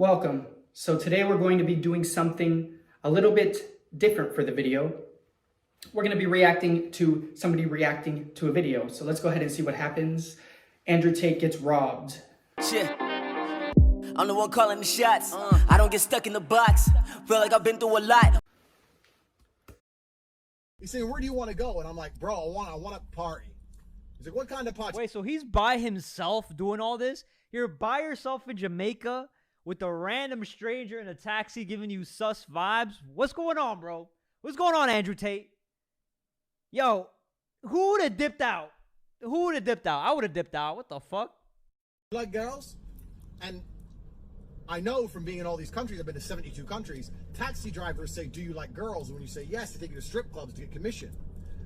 Welcome. So today we're going to be doing something a little bit different for the video. We're going to be reacting to somebody reacting to a video. So let's go ahead and see what happens. Andrew Tate gets robbed. Shit. I'm the one calling the shots. I don't get stuck in the box. Feel like I've been through a lot. He's saying, where do you want to go? And I'm like, bro, I want to party. He's like, what kind of party? Wait, so he's by himself doing all this? You're by yourself in Jamaica with a random stranger in a taxi giving you sus vibes? What's going on, bro? What's going on, Andrew Tate? Yo, who would have dipped out? Who would have dipped out? I would have dipped out. What the fuck? You like girls? And I know from being in all these countries, I've been to 72 countries, taxi drivers say, do you like girls? And when you say yes, they take you to strip clubs to get commission.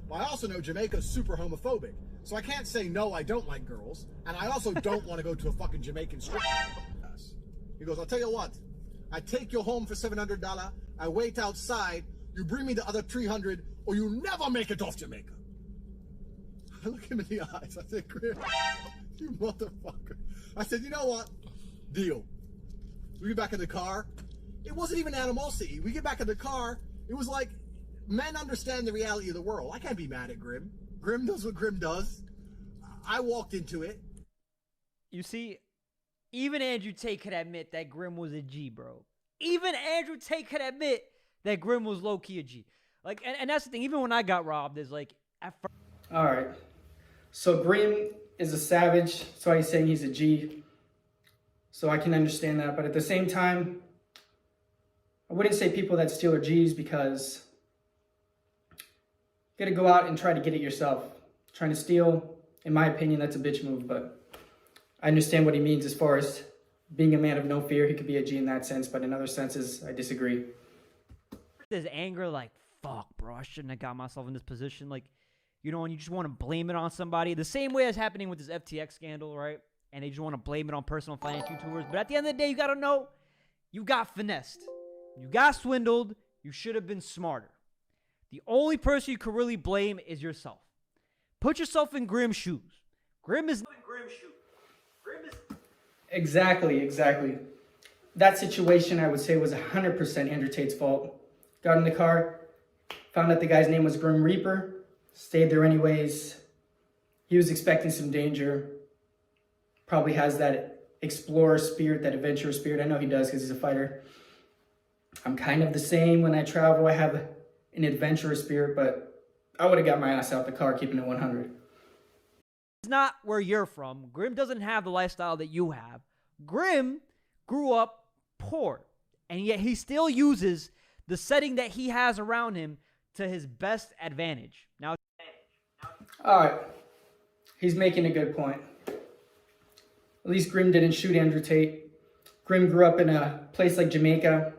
But I also know Jamaica's super homophobic. So I can't say, no, I don't like girls. And I also don't want to go to a fucking Jamaican strip club. He goes, I'll tell you what. I take you home for $700. I wait outside. You bring me the other 300 or you never make it off Jamaica. I look him in the eyes. I said, Chris, you motherfucker. I said, you know what? Deal. We get back in the car. It wasn't even animosity. We get back in the car. It was like, men understand the reality of the world. I can't be mad at Grim. Grim does what Grim does. I walked into it. You see, even Andrew Tate could admit that Grim was a G, bro. Even Andrew Tate could admit that Grim was low-key a G. Like, and that's the thing. Even when I got robbed, is like, at first. All right. So Grim is a savage. That's why he's saying he's a G. So I can understand that. But at the same time, I wouldn't say people that steal are G's because you got to go out and try to get it yourself. Trying to steal, in my opinion, that's a bitch move. But I understand what he means as far as being a man of no fear. He could be a G in that sense, but in other senses, I disagree. There's anger like, fuck, bro, I shouldn't have got myself in this position. Like, you know, and you just want to blame it on somebody. The same way as happening with this FTX scandal, right? And they just want to blame it on personal finance YouTubers. But at the end of the day, you got to know you got finessed. You got swindled. You should have been smarter. The only person you could really blame is yourself. Put yourself in Grim's shoes. Grim is not in Grim's shoes. Exactly. That situation, I would say, was 100% Andrew Tate's fault. Got in the car, found out the guy's name was Grim Reaper, stayed there anyways. He was expecting some danger. Probably has that explorer spirit, that adventurer spirit. I know he does because he's a fighter. I'm kind of the same when I travel. I have an adventurous spirit, but I would have got my ass out the car keeping it 100. It's not where you're from. Grim doesn't have the lifestyle that you have. Grim grew up poor, and yet he still uses the setting that he has around him to his best advantage. Now, all right, he's making a good point. At least Grim didn't shoot Andrew Tate. Grim grew up in a place like Jamaica,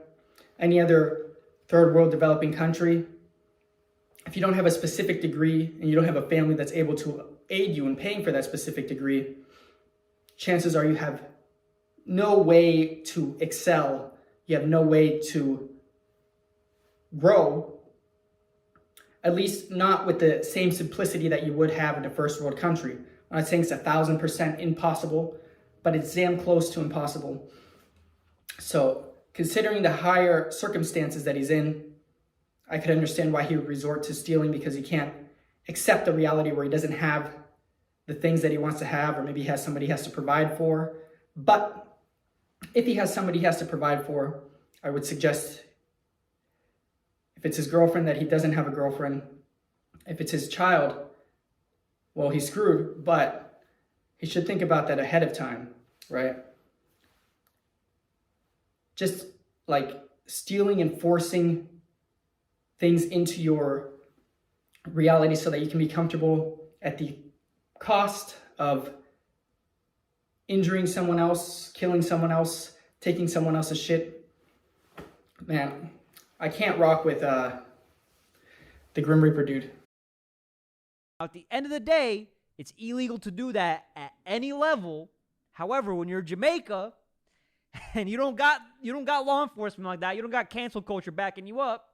any other third world developing country. If you don't have a specific degree and you don't have a family that's able to aid you in paying for that specific degree, chances are you have no way to excel. You have no way to grow, at least not with the same simplicity that you would have in a first world country. I'm not saying it's 1,000% impossible, but it's damn close to impossible. So considering the higher circumstances that he's in, I could understand why he would resort to stealing because he can't accept the reality where he doesn't have the things that he wants to have, or maybe he has somebody he has to provide for. But if he has somebody he has to provide for, I would suggest if it's his girlfriend that he doesn't have a girlfriend. If it's his child, well, he's screwed, but he should think about that ahead of time, right? Just like stealing and forcing things into your reality so that you can be comfortable at the cost of injuring someone else, killing someone else, taking someone else's shit. Man, I can't rock with the Grim Reaper dude. at the end of the day, it's illegal to do that at any level. However, when you're Jamaica and you don't got law enforcement like that, you don't got cancel culture backing you up,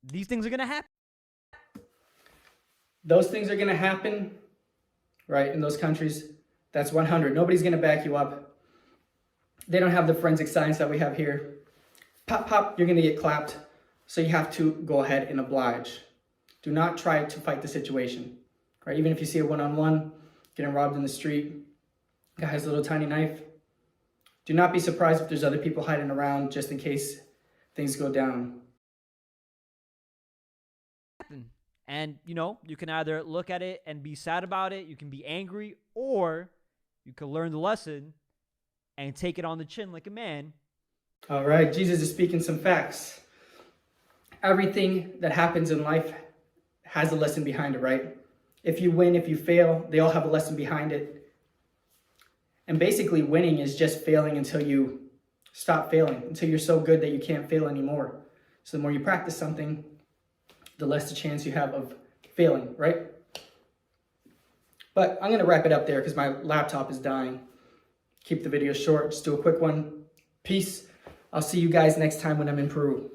these things are going to happen. Those things are going to happen, right, in those countries. That's 100. Nobody's going to back you up. They don't have the forensic science that we have here. Pop, pop, you're gonna get clapped. So you have to go ahead and oblige. Do not try to fight the situation, right? Even if you see a one-on-one, getting robbed in the street, guy has a little tiny knife. Do not be surprised if there's other people hiding around just in case things go down. And, you know, you can either look at it and be sad about it, you can be angry, or you can learn the lesson and take it on the chin like a man. All right, Jesus is speaking some facts. Everything that happens in life has a lesson behind it, right? If you win, if you fail, they all have a lesson behind it. And basically winning is just failing until you stop failing, until you're so good that you can't fail anymore. So the more you practice something, the less the chance you have of failing, right? But I'm going to wrap it up there because my laptop is dying. Keep the video short, just do a quick one. Peace. I'll see you guys next time when I'm in Peru.